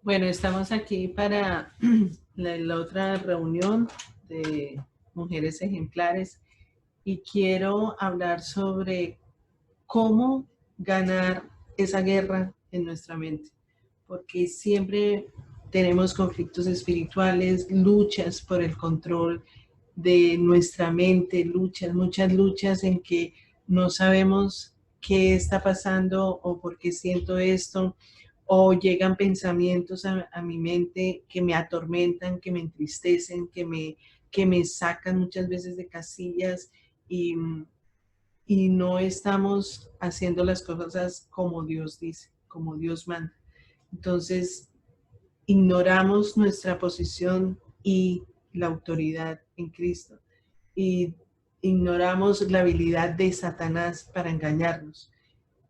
Bueno, estamos aquí para la otra reunión de mujeres ejemplares y quiero hablar sobre cómo ganar esa guerra en nuestra mente, porque siempre tenemos conflictos espirituales, luchas por el control de nuestra mente, luchas, muchas luchas en que no sabemos qué está pasando o por qué siento esto, o llegan pensamientos a mi mente que me atormentan, que me entristecen, que me sacan muchas veces de casillas y, y no estamos haciendo las cosas como Dios dice, como Dios manda. Entonces, ignoramos nuestra posición y la autoridad en Cristo y ignoramos la habilidad de Satanás para engañarnos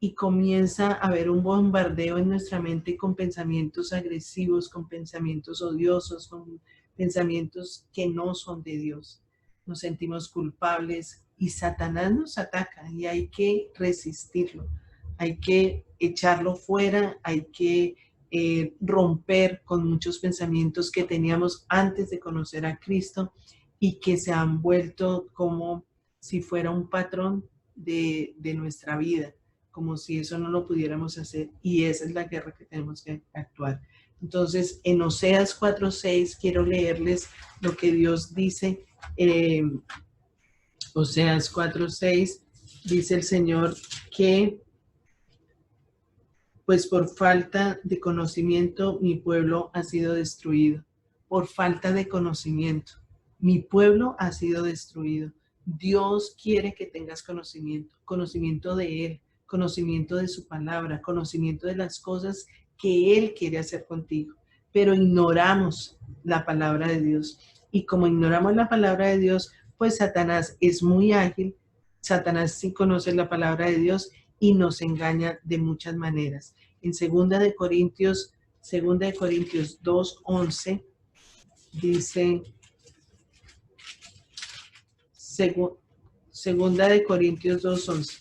y comienza a haber un bombardeo en nuestra mente con pensamientos agresivos, con pensamientos odiosos, con pensamientos que no son de Dios. Nos sentimos culpables y Satanás nos ataca y hay que resistirlo, hay que echarlo fuera, hay que romper con muchos pensamientos que teníamos antes de conocer a Cristo y que se han vuelto como si fuera un patrón de nuestra vida, como si eso no lo pudiéramos hacer, y esa es la guerra que tenemos que actuar. Entonces, en Oseas 4:6 quiero leerles lo que Dios dice. Oseas 4:6 dice el Señor que pues por falta de conocimiento mi pueblo ha sido destruido. Por falta de conocimiento, mi pueblo ha sido destruido. Dios quiere que tengas conocimiento, conocimiento de Él, conocimiento de su palabra, conocimiento de las cosas que Él quiere hacer contigo. Pero ignoramos la palabra de Dios. Y como ignoramos la palabra de Dios, pues Satanás es muy ágil. Satanás sí conoce la palabra de Dios y nos engaña de muchas maneras. En segunda de Corintios 2:11 dice, segu, segunda de Corintios 2:11,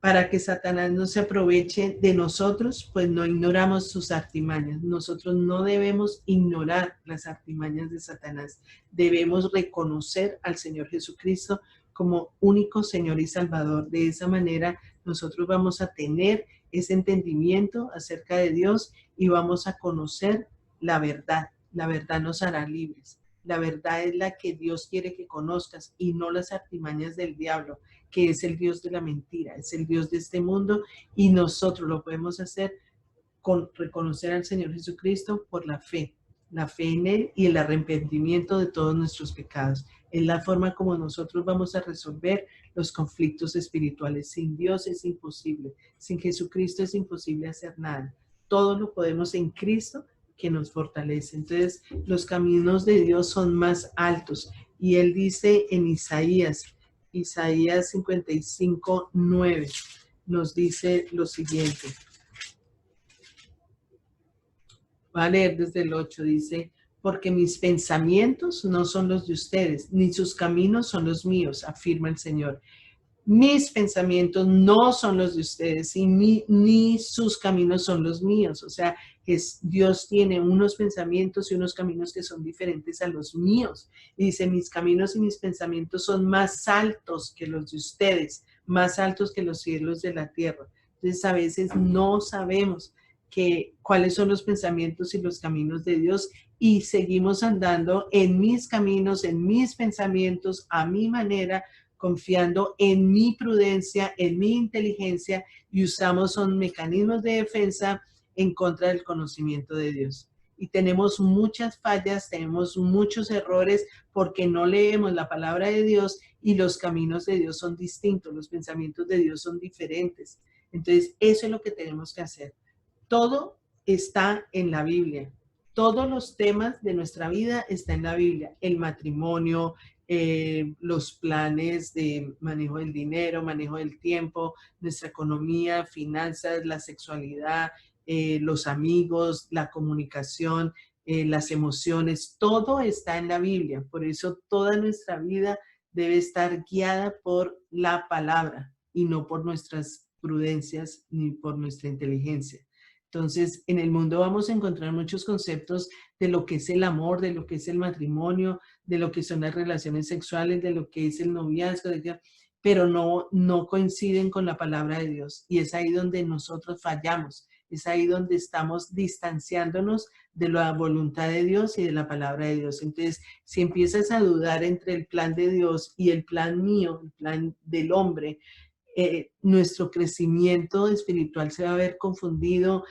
para que Satanás no se aproveche de nosotros, pues no ignoramos sus artimañas. Nosotros no debemos ignorar las artimañas de Satanás. Debemos reconocer al Señor Jesucristo como único Señor y Salvador. De esa manera nosotros vamos a tener ese entendimiento acerca de Dios y vamos a conocer la verdad. La verdad nos hará libres. La verdad es la que Dios quiere que conozcas y no las artimañas del diablo, que es el Dios de la mentira, es el Dios de este mundo, y nosotros lo podemos hacer con reconocer al Señor Jesucristo por la fe en Él y el arrepentimiento de todos nuestros pecados. Es la forma como nosotros vamos a resolver los conflictos espirituales. Sin Dios es imposible, sin Jesucristo es imposible hacer nada. Todo lo podemos en Cristo que nos fortalece. Entonces, los caminos de Dios son más altos. Y Él dice en Isaías 55:9, nos dice lo siguiente. Va a leer desde el 8, dice, porque mis pensamientos no son los de ustedes, ni sus caminos son los míos, afirma el Señor. Mis pensamientos no son los de ustedes y ni sus caminos son los míos. O sea, Dios tiene unos pensamientos y unos caminos que son diferentes a los míos. Y dice, mis caminos y mis pensamientos son más altos que los de ustedes, más altos que los cielos de la tierra. Entonces, a veces no sabemos cuáles son los pensamientos y los caminos de Dios y seguimos andando en mis caminos, en mis pensamientos, a mi manera, confiando en mi prudencia, en mi inteligencia, y usamos son mecanismos de defensa en contra del conocimiento de Dios. Y tenemos muchas fallas, tenemos muchos errores porque no leemos la palabra de Dios y los caminos de Dios son distintos, los pensamientos de Dios son diferentes. Entonces, eso es lo que tenemos que hacer. Todo está en la Biblia. Todos los temas de nuestra vida están en la Biblia. El matrimonio, los planes de manejo del dinero, manejo del tiempo, nuestra economía, finanzas, la sexualidad, los amigos, la comunicación, las emociones, todo está en la Biblia. Por eso toda nuestra vida debe estar guiada por la palabra y no por nuestras prudencias ni por nuestra inteligencia. Entonces, en el mundo vamos a encontrar muchos conceptos de lo que es el amor, de lo que es el matrimonio, de lo que son las relaciones sexuales, de lo que es el noviazgo, pero no coinciden con la palabra de Dios. Y es ahí donde nosotros fallamos. Es ahí donde estamos distanciándonos de la voluntad de Dios y de la palabra de Dios. Entonces, si empiezas a dudar entre el plan de Dios y el plan mío, el plan del hombre, nuestro crecimiento espiritual se va a ver confundido,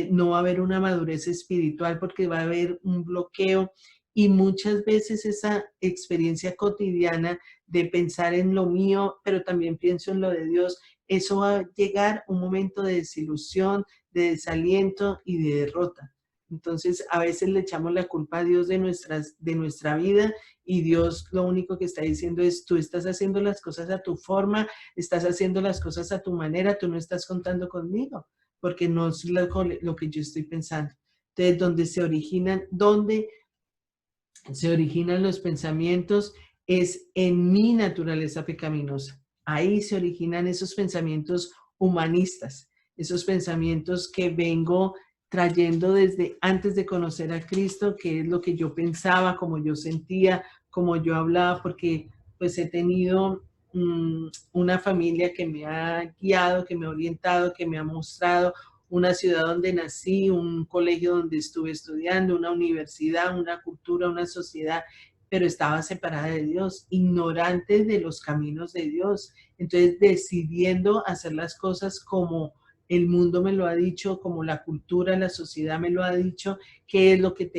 no va a haber una madurez espiritual porque va a haber un bloqueo y muchas veces esa experiencia cotidiana de pensar en lo mío, pero también pienso en lo de Dios, eso va a llegar un momento de desilusión, de desaliento y de derrota. Entonces, a veces le echamos la culpa a Dios de nuestra vida y Dios lo único que está diciendo es, tú estás haciendo las cosas a tu forma, estás haciendo las cosas a tu manera, tú no estás contando conmigo, porque no es lo que yo estoy pensando. Entonces, donde se originan los pensamientos es en mi naturaleza pecaminosa. Ahí se originan esos pensamientos humanistas, esos pensamientos que vengo trayendo desde antes de conocer a Cristo, que es lo que yo pensaba, como yo sentía, como yo hablaba, porque pues he tenido una familia que me ha guiado, que me ha orientado, que me ha mostrado una ciudad donde nací, un colegio donde estuve estudiando, una universidad, una cultura, una sociedad, pero estaba separada de Dios, ignorante de los caminos de Dios. Entonces, decidiendo hacer las cosas como el mundo me lo ha dicho, como la cultura, la sociedad me lo ha dicho, qué es lo que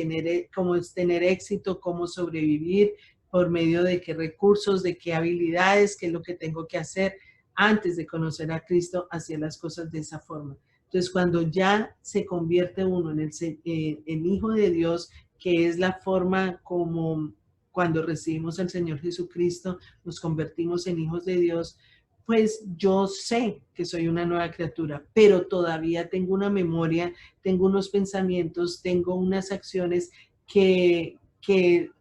cómo es tener éxito, cómo sobrevivir, por medio de qué recursos, de qué habilidades, qué es lo que tengo que hacer. Antes de conocer a Cristo, hacía las cosas de esa forma. Entonces, cuando ya se convierte uno en hijo de Dios, que es la forma como cuando recibimos al Señor Jesucristo, nos convertimos en hijos de Dios, pues yo sé que soy una nueva criatura, pero todavía tengo una memoria, tengo unos pensamientos, tengo unas acciones que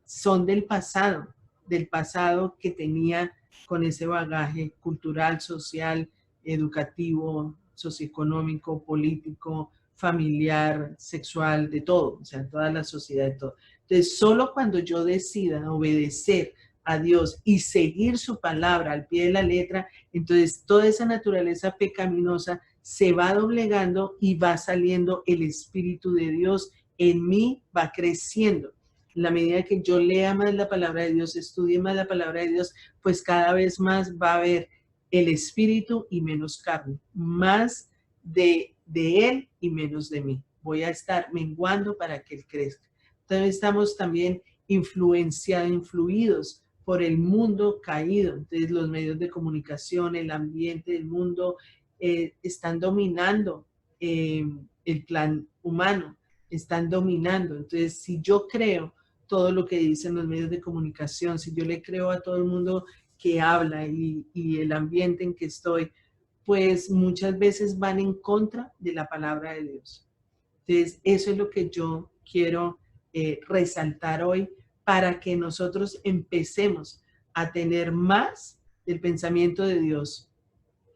son del pasado que tenía con ese bagaje cultural, social, educativo, socioeconómico, político, familiar, sexual, de todo, o sea, toda la sociedad, de todo. Entonces, solo cuando yo decida obedecer a Dios y seguir su palabra al pie de la letra, entonces toda esa naturaleza pecaminosa se va doblegando y va saliendo el Espíritu de Dios en mí, va creciendo. En la medida que yo lea más la palabra de Dios, estudie más la palabra de Dios, pues cada vez más va a haber el espíritu y menos carne, más de él y menos de mí. Voy a estar menguando para que él crezca. Entonces estamos también influidos por el mundo caído. Entonces los medios de comunicación, el ambiente del mundo están dominando el plan humano, están dominando. Entonces si yo creo todo lo que dicen los medios de comunicación, si yo le creo a todo el mundo que habla y el ambiente en que estoy, pues muchas veces van en contra de la palabra de Dios. Entonces, eso es lo que yo quiero resaltar hoy para que nosotros empecemos a tener más del pensamiento de Dios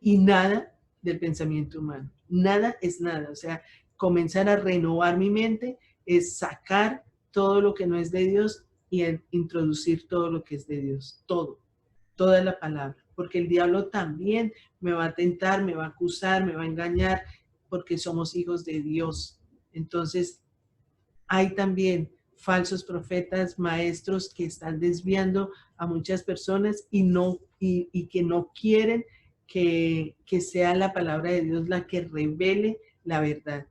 y nada del pensamiento humano. Nada es nada. O sea, comenzar a renovar mi mente es sacar todo lo que no es de Dios y introducir todo lo que es de Dios. Todo, toda la palabra. Porque el diablo también me va a tentar, me va a acusar, me va a engañar, porque somos hijos de Dios. Entonces, hay también falsos profetas, maestros que están desviando a muchas personas y que no quieren que sea la palabra de Dios la que revele la verdad.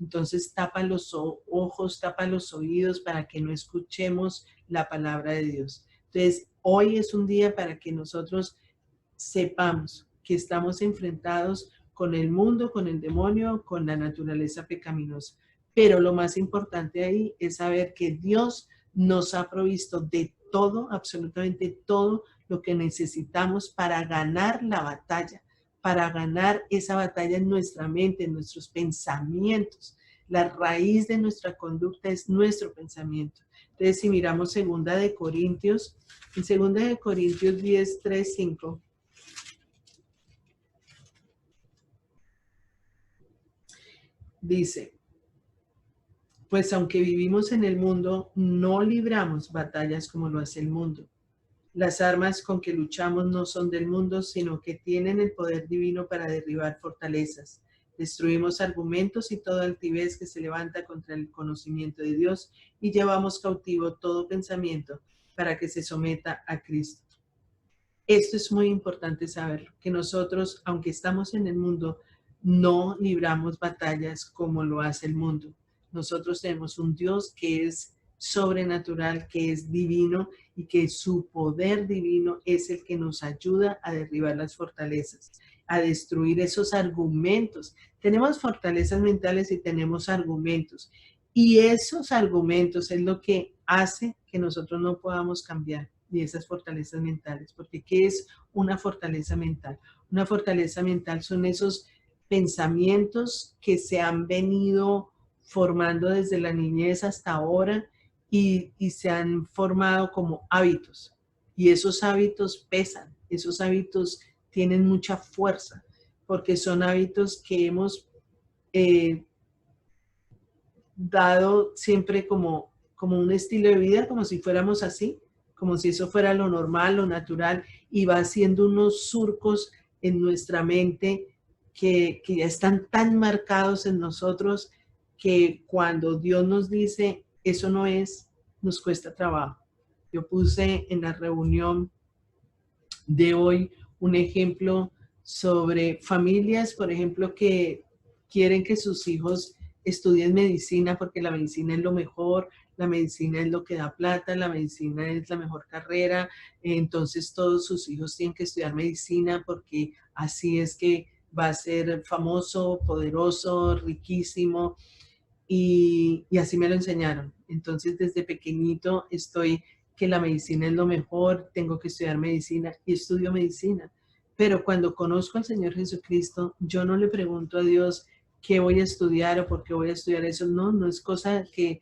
Entonces tapa los ojos, tapa los oídos para que no escuchemos la palabra de Dios. Entonces, hoy es un día para que nosotros sepamos que estamos enfrentados con el mundo, con el demonio, con la naturaleza pecaminosa. Pero lo más importante ahí es saber que Dios nos ha provisto de todo, absolutamente todo lo que necesitamos para ganar la batalla, para ganar esa batalla en nuestra mente, en nuestros pensamientos. La raíz de nuestra conducta es nuestro pensamiento. Entonces, si miramos segunda de Corintios, en segunda de Corintios 10, 3, 5, dice, pues aunque vivimos en el mundo, no libramos batallas como lo hace el mundo. Las armas con que luchamos no son del mundo, sino que tienen el poder divino para derribar fortalezas. Destruimos argumentos y toda altivez que se levanta contra el conocimiento de Dios y llevamos cautivo todo pensamiento para que se someta a Cristo. Esto es muy importante saberlo, que nosotros, aunque estamos en el mundo, no libramos batallas como lo hace el mundo. Nosotros tenemos un Dios que es sobrenatural, que es divino y que su poder divino es el que nos ayuda a derribar las fortalezas, a destruir esos argumentos. Tenemos fortalezas mentales y tenemos argumentos. Y esos argumentos es lo que hace que nosotros no podamos cambiar de esas fortalezas mentales. Porque ¿qué es una fortaleza mental? Una fortaleza mental son esos pensamientos que se han venido formando desde la niñez hasta ahora y se han formado como hábitos. Y esos hábitos pesan, esos hábitos tienen mucha fuerza, porque son hábitos que hemos dado siempre como un estilo de vida, como si fuéramos así, como si eso fuera lo normal, lo natural, y va haciendo unos surcos en nuestra mente que ya están tan marcados en nosotros que cuando Dios nos dice, eso no es, nos cuesta trabajo. Yo puse en la reunión de hoy un ejemplo sobre familias, por ejemplo, que quieren que sus hijos estudien medicina porque la medicina es lo mejor, la medicina es lo que da plata, la medicina es la mejor carrera, entonces todos sus hijos tienen que estudiar medicina porque así es que va a ser famoso, poderoso, riquísimo, y así me lo enseñaron. Entonces desde pequeñito estoy que la medicina es lo mejor, tengo que estudiar medicina y estudio medicina. Pero cuando conozco al Señor Jesucristo, yo no le pregunto a Dios qué voy a estudiar o por qué voy a estudiar eso. No, no es cosa que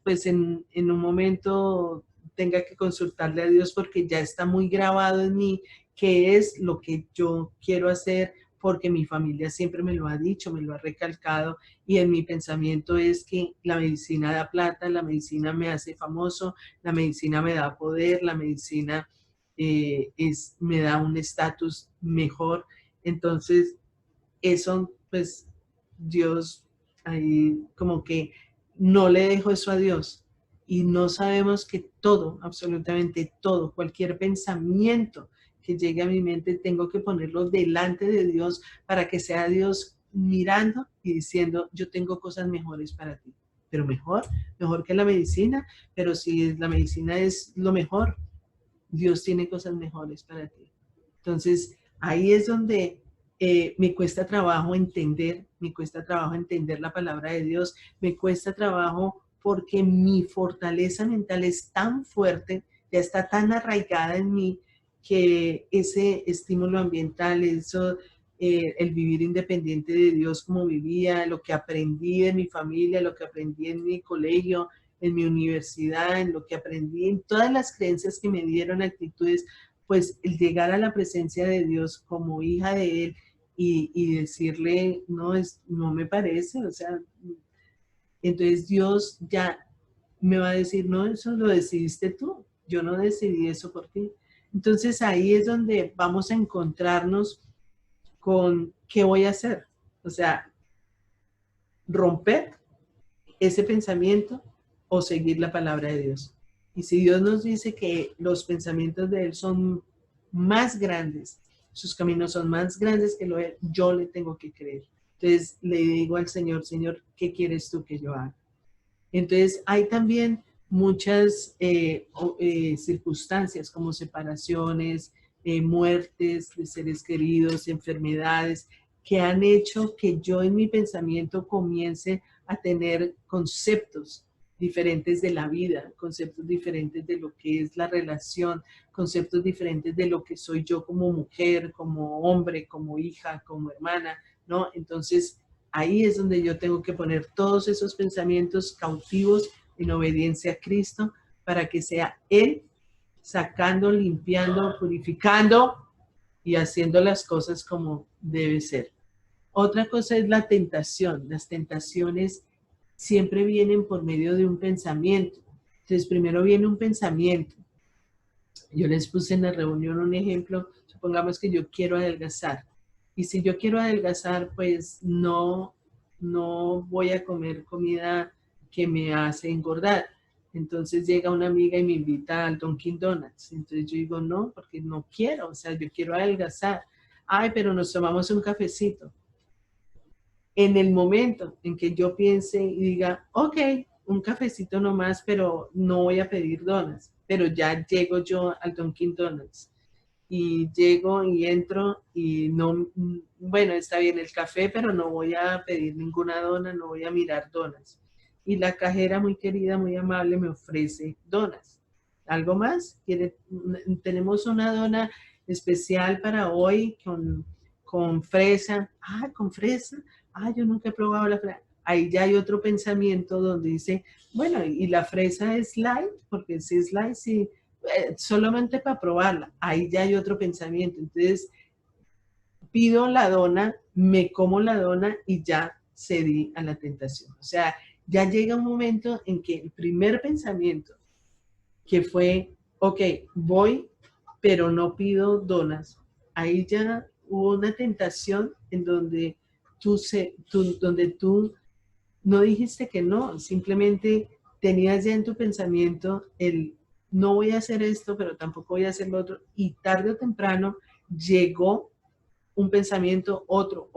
pues en un momento tenga que consultarle a Dios porque ya está muy grabado en mí qué es lo que yo quiero hacer porque mi familia siempre me lo ha dicho, me lo ha recalcado y en mi pensamiento es que la medicina da plata, la medicina me hace famoso, la medicina me da poder, la medicina me da un estatus mejor. Entonces, eso, pues, Dios, ahí como que no le dejo eso a Dios. Y no sabemos que todo, absolutamente todo, cualquier pensamiento que llegue a mi mente, tengo que ponerlo delante de Dios para que sea Dios mirando y diciendo, yo tengo cosas mejores para ti. Pero mejor que la medicina, pero si la medicina es lo mejor, Dios tiene cosas mejores para ti. Entonces, ahí es donde me cuesta trabajo entender, la palabra de Dios, me cuesta trabajo porque mi fortaleza mental es tan fuerte, ya está tan arraigada en mí, que ese estímulo ambiental, eso, el vivir independiente de Dios como vivía, lo que aprendí de mi familia, lo que aprendí en mi colegio, en mi universidad, en lo que aprendí, en todas las creencias que me dieron, actitudes, pues el llegar a la presencia de Dios como hija de Él y decirle, no me parece, o sea, entonces Dios ya me va a decir, no, eso lo decidiste tú, yo no decidí eso por ti. Entonces ahí es donde vamos a encontrarnos con qué voy a hacer, o sea, romper ese pensamiento o seguir la palabra de Dios. Y si Dios nos dice que los pensamientos de Él son más grandes, sus caminos son más grandes que lo de Él, yo le tengo que creer. Entonces le digo al Señor, Señor, ¿qué quieres tú que yo haga? Entonces hay también muchas circunstancias como separaciones, muertes de seres queridos, enfermedades, que han hecho que yo en mi pensamiento comience a tener conceptos diferentes de la vida, conceptos diferentes de lo que es la relación, conceptos diferentes de lo que soy yo como mujer, como hombre, como hija, como hermana, ¿no? Entonces, ahí es donde yo tengo que poner todos esos pensamientos cautivos en obediencia a Cristo para que sea Él sacando, limpiando, purificando y haciendo las cosas como debe ser. Otra cosa es la tentación. Las tentaciones siempre vienen por medio de un pensamiento. Entonces, primero viene un pensamiento. Yo les puse en la reunión un ejemplo, supongamos que yo quiero adelgazar. Y si yo quiero adelgazar, pues no voy a comer comida que me hace engordar. Entonces llega una amiga y me invita al Dunkin' Donuts. Entonces yo digo, no, porque no quiero, o sea, yo quiero adelgazar. Ay, pero nos tomamos un cafecito. En el momento en que yo piense y diga, ok, un cafecito nomás, pero no voy a pedir donas, pero ya llego yo al Dunkin' Donuts y llego y entro y no, bueno, está bien el café, pero no voy a pedir ninguna dona, no voy a mirar donas. Y la cajera muy querida, muy amable, me ofrece donas. ¿Algo más? Tenemos una dona especial para hoy con fresa. Ah, con fresa. Ah, yo nunca he probado la fresa. Ahí ya hay otro pensamiento donde dice, bueno, y la fresa es light, porque si es light, sí, solamente para probarla. Ahí ya hay otro pensamiento. Entonces, pido la dona, me como la dona y ya cedí a la tentación. O sea, ya llega un momento en que el primer pensamiento, que fue, ok, voy, pero no pido donas, ahí ya hubo una tentación en donde donde tú no dijiste que no, simplemente tenías ya en tu pensamiento el no voy a hacer esto, pero tampoco voy a hacer lo otro, y tarde o temprano llegó un pensamiento, otro,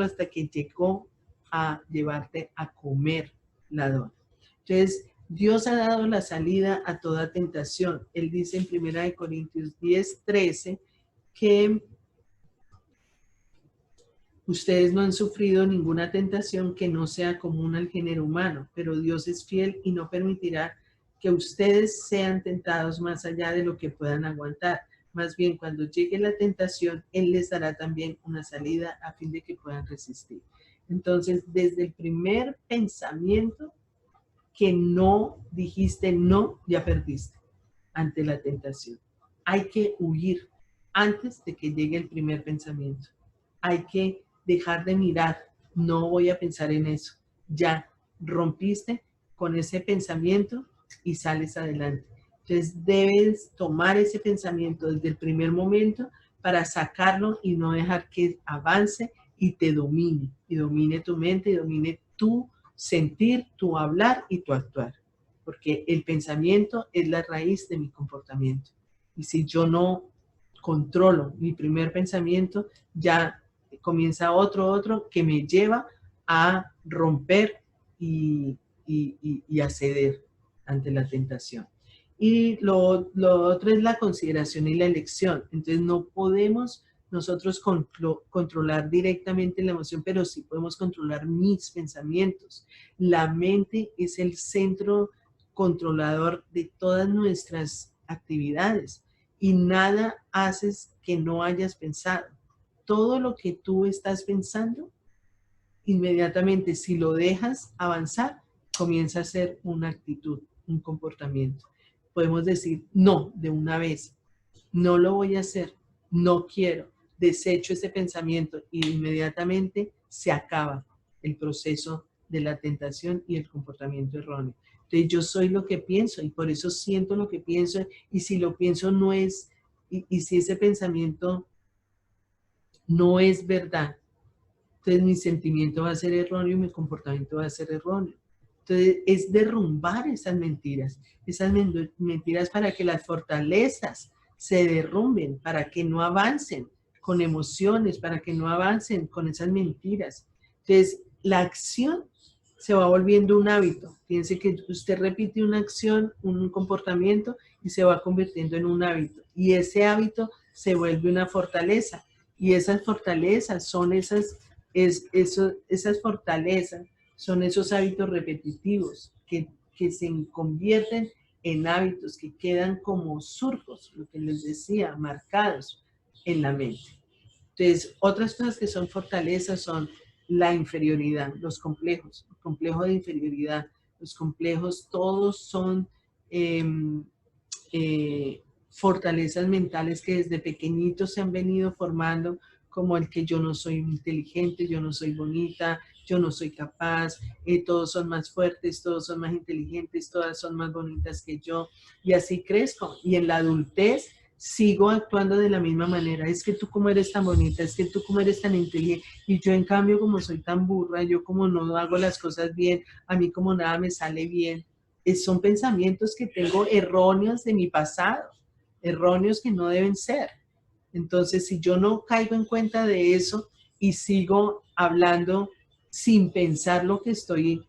hasta que llegó a llevarte a comer la dona. Entonces, Dios ha dado la salida a toda tentación. Él dice en 1 Corintios 10:13 que ustedes no han sufrido ninguna tentación que no sea común al género humano, pero Dios es fiel y no permitirá que ustedes sean tentados más allá de lo que puedan aguantar. Más bien, cuando llegue la tentación, Él les dará también una salida a fin de que puedan resistir. Entonces, desde el primer pensamiento que no dijiste no, ya perdiste ante la tentación. Hay que huir antes de que llegue el primer pensamiento. Hay que dejar de mirar, no voy a pensar en eso. Ya rompiste con ese pensamiento y sales adelante. Entonces debes tomar ese pensamiento desde el primer momento para sacarlo y no dejar que avance y te domine, y domine tu mente, y domine tu sentir, tu hablar y tu actuar. Porque el pensamiento es la raíz de mi comportamiento. Y si yo no controlo mi primer pensamiento, ya comienza otro que me lleva a romper y a ceder ante la tentación. Y lo otro es la consideración y la elección. Entonces no podemos nosotros controlar directamente la emoción, pero sí podemos controlar mis pensamientos. La mente es el centro controlador de todas nuestras actividades y nada haces que no hayas pensado. Todo lo que tú estás pensando, inmediatamente si lo dejas avanzar, comienza a ser una actitud, un comportamiento. Podemos decir no de una vez, no lo voy a hacer, no quiero, desecho ese pensamiento y inmediatamente se acaba el proceso de la tentación y el comportamiento erróneo. Entonces yo soy lo que pienso y por eso siento lo que pienso y si lo pienso no es, y si ese pensamiento no es verdad, entonces mi sentimiento va a ser erróneo y mi comportamiento va a ser erróneo. Entonces es derrumbar esas mentiras para que las fortalezas se derrumben, para que no avancen con emociones, para que no avancen con esas mentiras. Entonces la acción se va volviendo un hábito. Piense que usted repite una acción, un comportamiento y se va convirtiendo en un hábito. Y ese hábito se vuelve una fortaleza. Y esas fortalezas son esas fortalezas son esos hábitos repetitivos que se convierten en hábitos que quedan como surcos, lo que les decía, marcados en la mente. Entonces, otras cosas que son fortalezas son la inferioridad, los complejos, el complejo de inferioridad. Los complejos todos son eh, fortalezas mentales que desde pequeñitos se han venido formando como el que yo no soy inteligente, yo no soy bonita, yo no soy capaz, todos son más fuertes, todos son más inteligentes, todas son más bonitas que yo, y así crezco. Y en la adultez sigo actuando de la misma manera. Es que tú como eres tan bonita, es que tú como eres tan inteligente, y yo en cambio como soy tan burra, yo como no hago las cosas bien, a mí como nada me sale bien. Son pensamientos que tengo erróneos de mi pasado, erróneos que no deben ser. Entonces, si yo no caigo en cuenta de eso y sigo hablando sin pensar lo que estoy,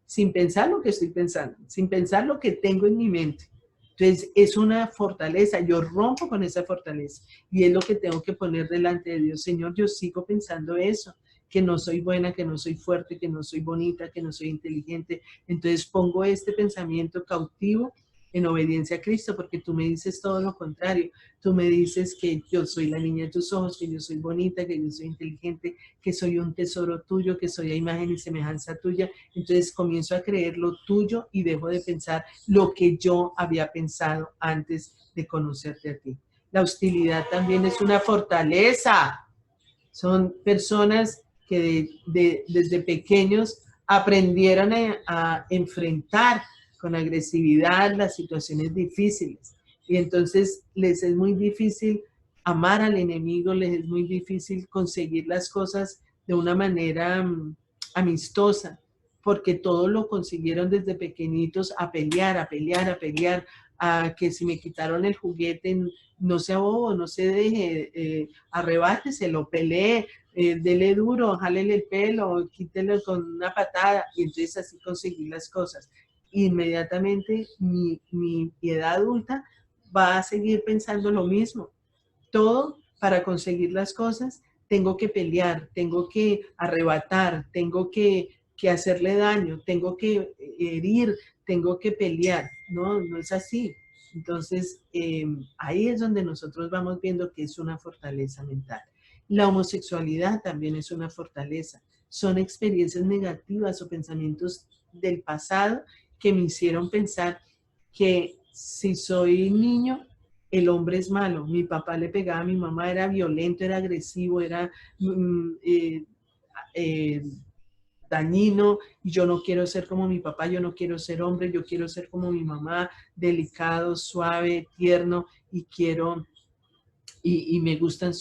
sin pensar lo que estoy pensando, sin pensar lo que tengo en mi mente, entonces es una fortaleza, yo rompo con esa fortaleza y es lo que tengo que poner delante de Dios. Señor, yo sigo pensando eso, que no soy buena, que no soy fuerte, que no soy bonita, que no soy inteligente. Entonces pongo este pensamiento cautivo en obediencia a Cristo, porque tú me dices todo lo contrario. Tú me dices que yo soy la niña de tus ojos, que yo soy bonita, que yo soy inteligente, que soy un tesoro tuyo, que soy a imagen y semejanza tuya. Entonces comienzo a creer lo tuyo y dejo de pensar lo que yo había pensado antes de conocerte a ti. La hostilidad también es una fortaleza. Son personas que desde pequeños aprendieron a enfrentar con agresividad las situaciones difíciles. Y entonces les es muy difícil amar al enemigo, les es muy difícil conseguir las cosas de una manera amistosa, porque todo lo consiguieron desde pequeñitos a pelear, a pelear, a pelear, a que si me quitaron el juguete, no sea bobo, no se deje, arrebáteselo, pelee, dele duro, jálele el pelo, quítelo con una patada, y entonces así conseguir las cosas. Inmediatamente mi edad adulta va a seguir pensando lo mismo. Todo para conseguir las cosas tengo que pelear, tengo que arrebatar, tengo que hacerle daño, tengo que herir, tengo que pelear. No, no es así. Entonces, ahí es donde nosotros vamos viendo que es una fortaleza mental. La homosexualidad también es una fortaleza. Son experiencias negativas o pensamientos del pasado que me hicieron pensar que si soy niño, el hombre es malo. Mi papá le pegaba a mi mamá, era violento, era agresivo, era eh, dañino, y yo no quiero ser como mi papá, yo no quiero ser hombre, yo quiero ser como mi mamá, delicado, suave, tierno, y quiero, y me gustan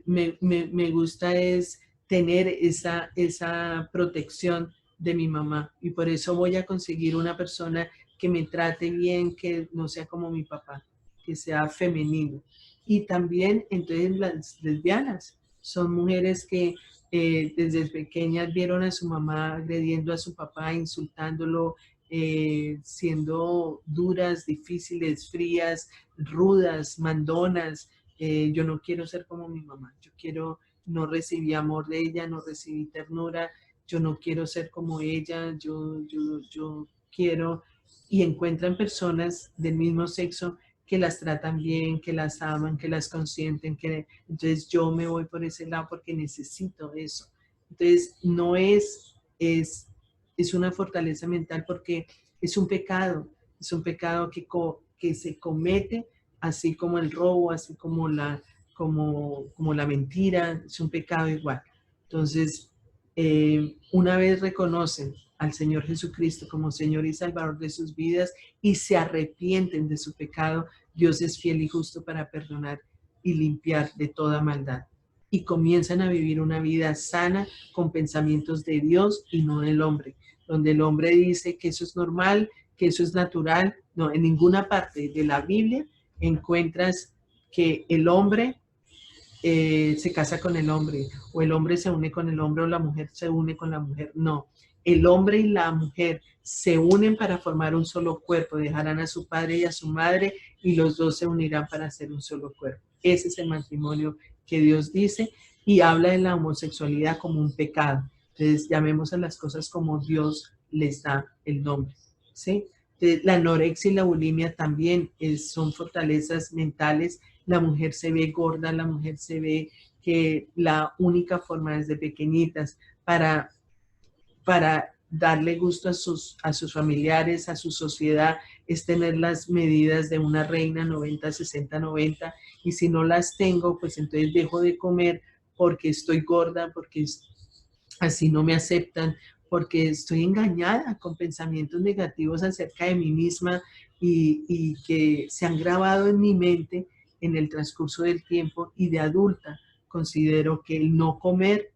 me gusta es tener esa protección de mi mamá, y por eso voy a conseguir una persona que me trate bien, que no sea como mi papá, que sea femenino. Y también, entonces, las lesbianas son mujeres que desde pequeñas vieron a su mamá agrediendo a su papá, insultándolo, siendo duras, difíciles, frías, rudas, mandonas. Yo no quiero ser como mi mamá, no recibí amor de ella, no recibí ternura, yo no quiero ser como ella, yo quiero, y encuentran personas del mismo sexo que las tratan bien, que las aman, que las consienten, entonces yo me voy por ese lado porque necesito eso. Entonces no es una fortaleza mental, porque es un pecado que se comete, así como el robo, así como como la mentira, es un pecado igual. Entonces, una vez reconocen al Señor Jesucristo como Señor y Salvador de sus vidas y se arrepienten de su pecado, Dios es fiel y justo para perdonar y limpiar de toda maldad. Y comienzan a vivir una vida sana con pensamientos de Dios y no del hombre, donde el hombre dice que eso es normal, que eso es natural. No, en ninguna parte de la Biblia encuentras que el hombre se casa con el hombre, o el hombre se une con el hombre, o la mujer se une con la mujer. No, el hombre y la mujer se unen para formar un solo cuerpo, dejarán a su padre y a su madre y los dos se unirán para hacer un solo cuerpo. Ese es el matrimonio que Dios dice, y habla de la homosexualidad como un pecado. Entonces llamemos a las cosas como Dios les da el nombre, ¿sí? Entonces, la anorexia y la bulimia también son fortalezas mentales. La mujer se ve gorda, la mujer se ve que la única forma desde pequeñitas para darle gusto a sus familiares, a su sociedad, es tener las medidas de una reina, 90, 60, 90, y si no las tengo, pues entonces dejo de comer porque estoy gorda, porque así no me aceptan, porque estoy engañada con pensamientos negativos acerca de mí misma y que se han grabado en mi mente en el transcurso del tiempo. Y de adulta considero que el no comer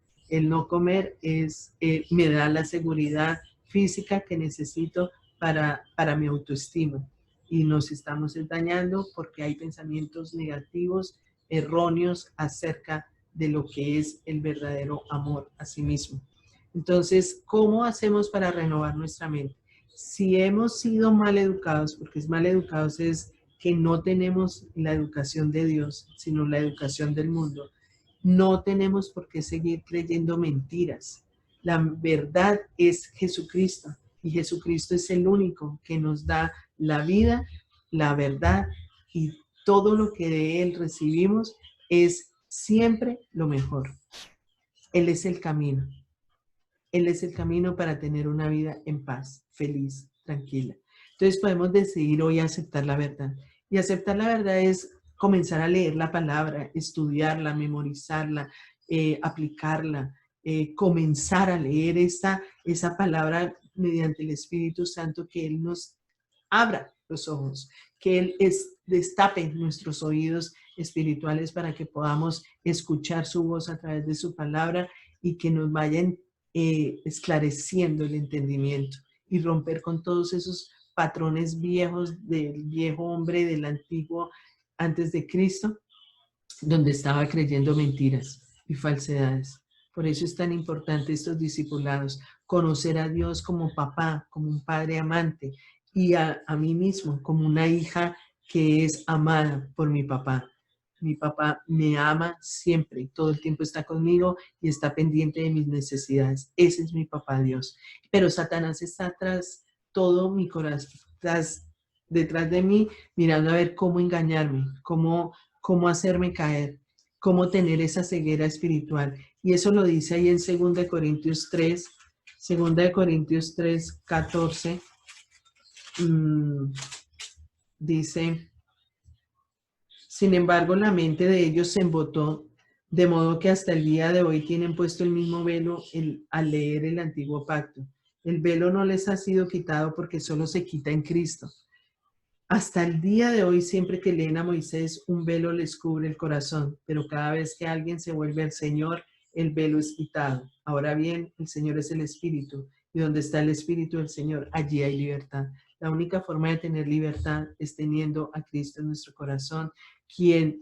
me da la seguridad física que necesito para mi autoestima. Y nos estamos dañando porque hay pensamientos negativos, erróneos acerca de lo que es el verdadero amor a sí mismo. Entonces, ¿cómo hacemos para renovar nuestra mente? Si hemos sido mal educados, porque es mal educados es que no tenemos la educación de Dios, sino la educación del mundo, no tenemos por qué seguir creyendo mentiras. La verdad es Jesucristo y Jesucristo es el único que nos da la vida, la verdad, y todo lo que de Él recibimos es siempre lo mejor. Él es el camino. Él es el camino para tener una vida en paz, feliz, tranquila. Entonces podemos decidir hoy aceptar la verdad. Y aceptar la verdad es comenzar a leer la palabra, estudiarla, memorizarla, aplicarla, comenzar a leer esa palabra mediante el Espíritu Santo, que Él nos abra los ojos, que Él destape nuestros oídos espirituales para que podamos escuchar su voz a través de su palabra y que nos vayan esclareciendo el entendimiento y romper con todos esos patrones viejos del viejo hombre, del antiguo antes de Cristo, donde estaba creyendo mentiras y falsedades. Por eso es tan importante estos discipulados, conocer a Dios como papá, como un padre amante, y a mí mismo como una hija que es amada por mi papá. Mi papá me ama siempre, todo el tiempo está conmigo y está pendiente de mis necesidades. Ese es mi papá Dios. Pero Satanás está tras todo mi corazón, detrás de mí, mirando a ver cómo engañarme, cómo hacerme caer, cómo tener esa ceguera espiritual. Y eso lo dice ahí en 2 Corintios 3, 2 Corintios 3, 14, dice: sin embargo, la mente de ellos se embotó, de modo que hasta el día de hoy tienen puesto el mismo velo al leer el antiguo pacto. El velo no les ha sido quitado porque solo se quita en Cristo. Hasta el día de hoy, siempre que leen a Moisés, un velo les cubre el corazón, pero cada vez que alguien se vuelve al Señor, el velo es quitado. Ahora bien, el Señor es el Espíritu, y donde está el Espíritu del Señor, allí hay libertad. La única forma de tener libertad es teniendo a Cristo en nuestro corazón, quien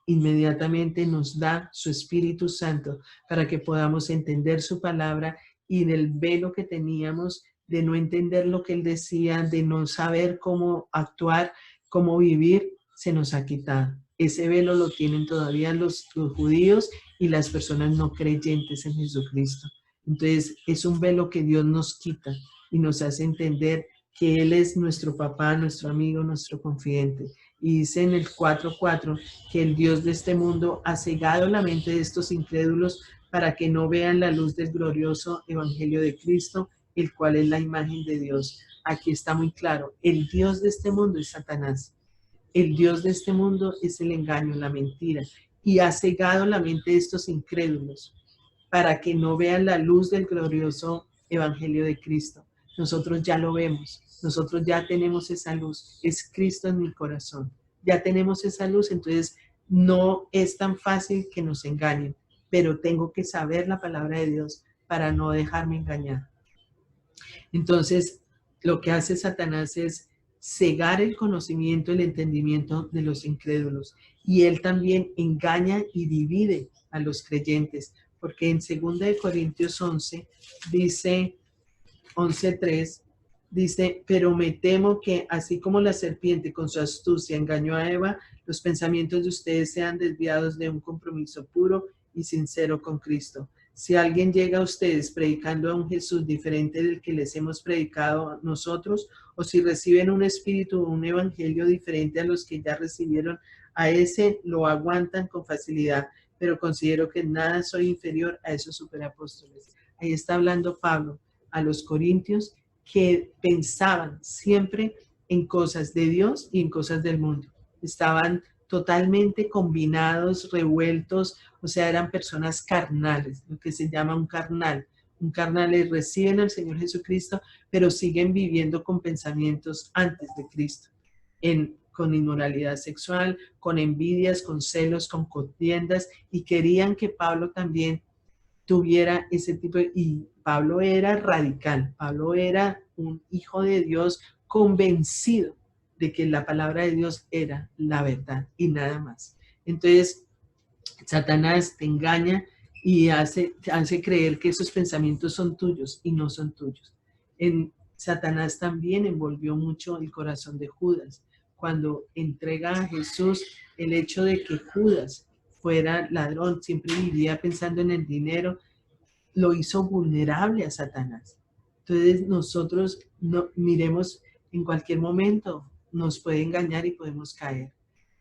inmediatamente nos da su Espíritu Santo para que podamos entender su palabra, y del velo que teníamos de no entender lo que Él decía, de no saber cómo actuar, cómo vivir, se nos ha quitado. Ese velo lo tienen todavía los judíos y las personas no creyentes en Jesucristo. Entonces es un velo que Dios nos quita y nos hace entender que Él es nuestro papá, nuestro amigo, nuestro confidente. Y dice en el 4:4 que el Dios de este mundo ha cegado la mente de estos incrédulos para que no vean la luz del glorioso evangelio de Cristo, el cual es la imagen de Dios. Aquí está muy claro, el Dios de este mundo es Satanás. El Dios de este mundo es el engaño, la mentira, y ha cegado la mente de estos incrédulos para que no vean la luz del glorioso evangelio de Cristo. Nosotros ya lo vemos, nosotros ya tenemos esa luz, es Cristo en mi corazón. Ya tenemos esa luz, entonces no es tan fácil que nos engañen, pero tengo que saber la palabra de Dios para no dejarme engañar. Entonces, lo que hace Satanás es cegar el conocimiento, el entendimiento de los incrédulos. Y él también engaña y divide a los creyentes, porque en 2 Corintios 11, dice 11:3, dice: pero me temo que así como la serpiente con su astucia engañó a Eva, los pensamientos de ustedes sean desviados de un compromiso puro y sincero con Cristo. Si alguien llega a ustedes predicando a un Jesús diferente del que les hemos predicado nosotros, o si reciben un espíritu o un evangelio diferente a los que ya recibieron, a ese lo aguantan con facilidad, pero considero que nada soy inferior a esos superapóstoles. Ahí está hablando Pablo a los corintios que pensaban siempre en cosas de Dios y en cosas del mundo. Estaban totalmente combinados, revueltos, o sea, eran personas carnales, lo que se llama un carnal. Un carnal reciben al Señor Jesucristo, pero siguen viviendo con pensamientos antes de Cristo, con inmoralidad sexual, con envidias, con celos, con contiendas, y querían que Pablo también tuviera ese tipo de... Y Pablo era radical, Pablo era un hijo de Dios convencido de que la palabra de Dios era la verdad y nada más. Entonces, Satanás te engaña y hace creer que esos pensamientos son tuyos y no son tuyos. Satanás también envolvió mucho el corazón de Judas. Cuando entrega a Jesús, el hecho de que Judas fuera ladrón, siempre vivía pensando en el dinero, lo hizo vulnerable a Satanás. Entonces nosotros no, miremos, en cualquier momento nos puede engañar y podemos caer.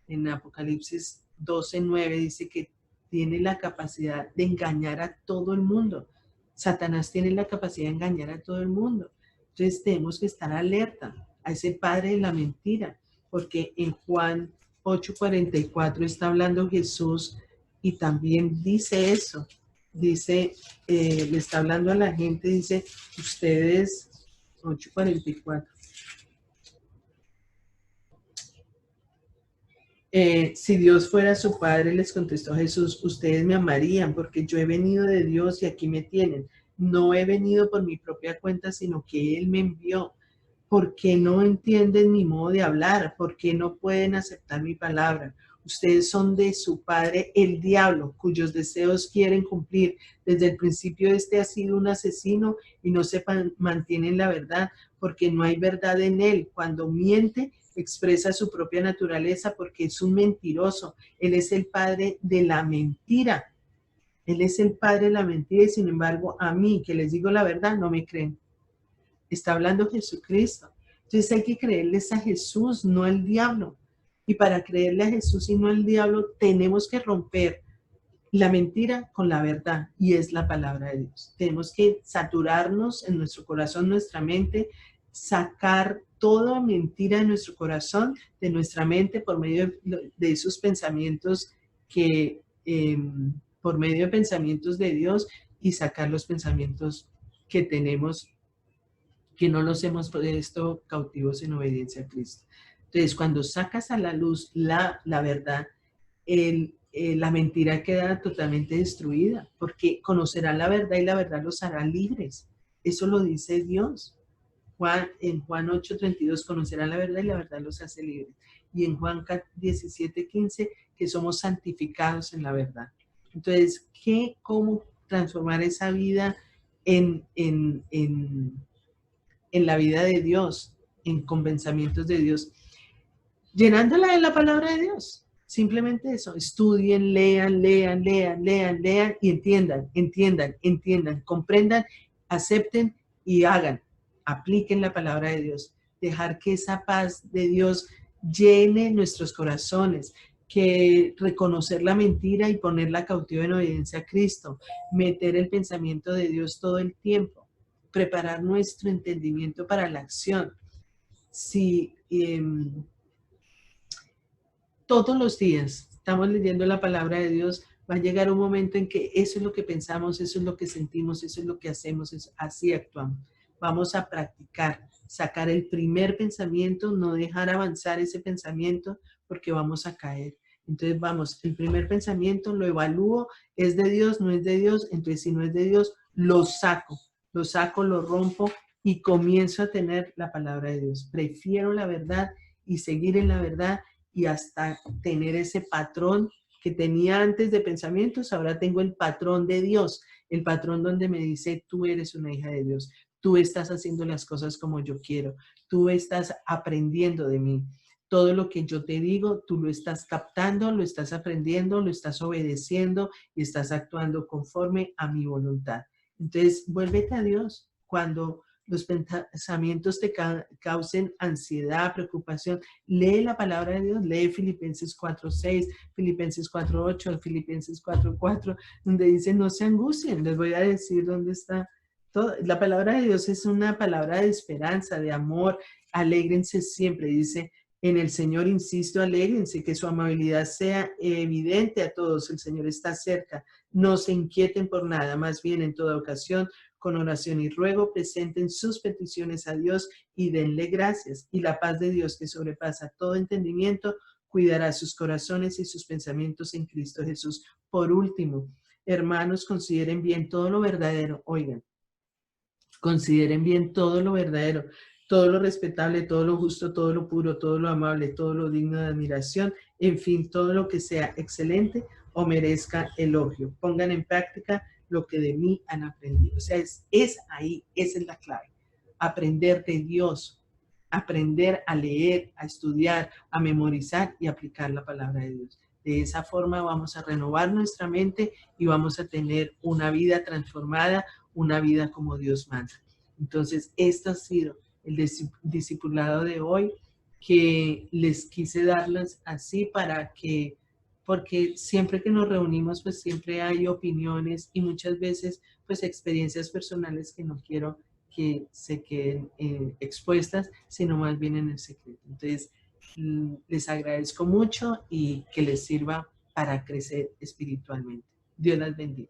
En Apocalipsis 12:9 dice que tiene la capacidad de engañar a todo el mundo. Satanás tiene la capacidad de engañar a todo el mundo. Entonces tenemos que estar alerta a ese padre de la mentira, porque en Juan 8:44 está hablando Jesús y también dice eso. Dice, le está hablando a la gente, dice, ustedes, 8:44. Si Dios fuera su padre, les contestó Jesús, ustedes me amarían porque yo he venido de Dios y aquí me tienen. No he venido por mi propia cuenta, sino que Él me envió. ¿Por qué no entienden mi modo de hablar? ¿Por qué no pueden aceptar mi palabra? Ustedes son de su padre el diablo, cuyos deseos quieren cumplir. Desde el principio este ha sido un asesino y no se mantiene en la verdad, porque no hay verdad en él. Cuando miente, expresa su propia naturaleza porque es un mentiroso. Él es el padre de la mentira. Él es el padre de la mentira y sin embargo a mí, que les digo la verdad, no me creen. Está hablando Jesucristo. Entonces hay que creerles a Jesús, no al diablo. Y para creerle a Jesús y no al diablo, tenemos que romper la mentira con la verdad, y es la palabra de Dios. Tenemos que saturarnos en nuestro corazón, nuestra mente, sacar toda mentira de nuestro corazón, de nuestra mente, por medio de esos pensamientos que, por medio de pensamientos de Dios, y sacar los pensamientos que tenemos que no los hemos puesto cautivos en obediencia a Cristo. Entonces, cuando sacas a la luz la verdad, la mentira queda totalmente destruida, porque conocerán la verdad y la verdad los hará libres. Eso lo dice Dios. En Juan 8:32, conocerán la verdad y la verdad los hace libres. Y en Juan 17:15, que somos santificados en la verdad. Entonces, ¿cómo transformar esa vida en la vida de Dios, con pensamientos de Dios, llenándola de la palabra de Dios? Simplemente eso, estudien, lean, lean, lean, lean, lean y entiendan, entiendan, entiendan, comprendan, acepten y hagan, apliquen la palabra de Dios. Dejar que esa paz de Dios llene nuestros corazones, que reconocer la mentira y ponerla cautiva en obediencia a Cristo, meter el pensamiento de Dios todo el tiempo, preparar nuestro entendimiento para la acción. Si todos los días estamos leyendo la palabra de Dios, va a llegar un momento en que eso es lo que pensamos, eso es lo que sentimos, eso es lo que hacemos, así actuamos. Vamos a practicar, sacar el primer pensamiento, no dejar avanzar ese pensamiento porque vamos a caer. Entonces vamos, el primer pensamiento lo evalúo, ¿es de Dios? ¿No es de Dios? Entonces si no es de Dios, lo saco, lo rompo y comienzo a tener la palabra de Dios. Prefiero la verdad y seguir en la verdad y hasta tener ese patrón que tenía antes de pensamientos, ahora tengo el patrón de Dios, el patrón donde me dice, tú eres una hija de Dios, tú estás haciendo las cosas como yo quiero, tú estás aprendiendo de mí. Todo lo que yo te digo, tú lo estás captando, lo estás aprendiendo, lo estás obedeciendo y estás actuando conforme a mi voluntad. Entonces, vuélvete a Dios. Cuando los pensamientos te causen ansiedad, preocupación, lee la palabra de Dios, lee Filipenses 4:6, Filipenses 4:8, Filipenses 4:4, donde dice no se angustien. Les voy a decir dónde está todo. La palabra de Dios es una palabra de esperanza, de amor, alégrense siempre, dice En el Señor insisto, alégrense, que su amabilidad sea evidente a todos. El Señor está cerca. No se inquieten por nada, más bien en toda ocasión, con oración y ruego, presenten sus peticiones a Dios y denle gracias. Y la paz de Dios, que sobrepasa todo entendimiento, cuidará sus corazones y sus pensamientos en Cristo Jesús. Por último, hermanos, consideren bien todo lo verdadero. Oigan, consideren bien todo lo verdadero, todo lo respetable, todo lo justo, todo lo puro, todo lo amable, todo lo digno de admiración, en fin, todo lo que sea excelente o merezca elogio. Pongan en práctica lo que de mí han aprendido. O sea, es ahí, esa es la clave. Aprender de Dios, aprender a leer, a estudiar, a memorizar y aplicar la palabra de Dios. De esa forma vamos a renovar nuestra mente y vamos a tener una vida transformada, una vida como Dios manda. Entonces, esto ha sido el discipulado de hoy, que les quise darles así para que, porque siempre que nos reunimos, pues siempre hay opiniones y muchas veces, pues experiencias personales que no quiero que se queden expuestas, sino más bien en el secreto. Entonces, les agradezco mucho y que les sirva para crecer espiritualmente. Dios las bendiga.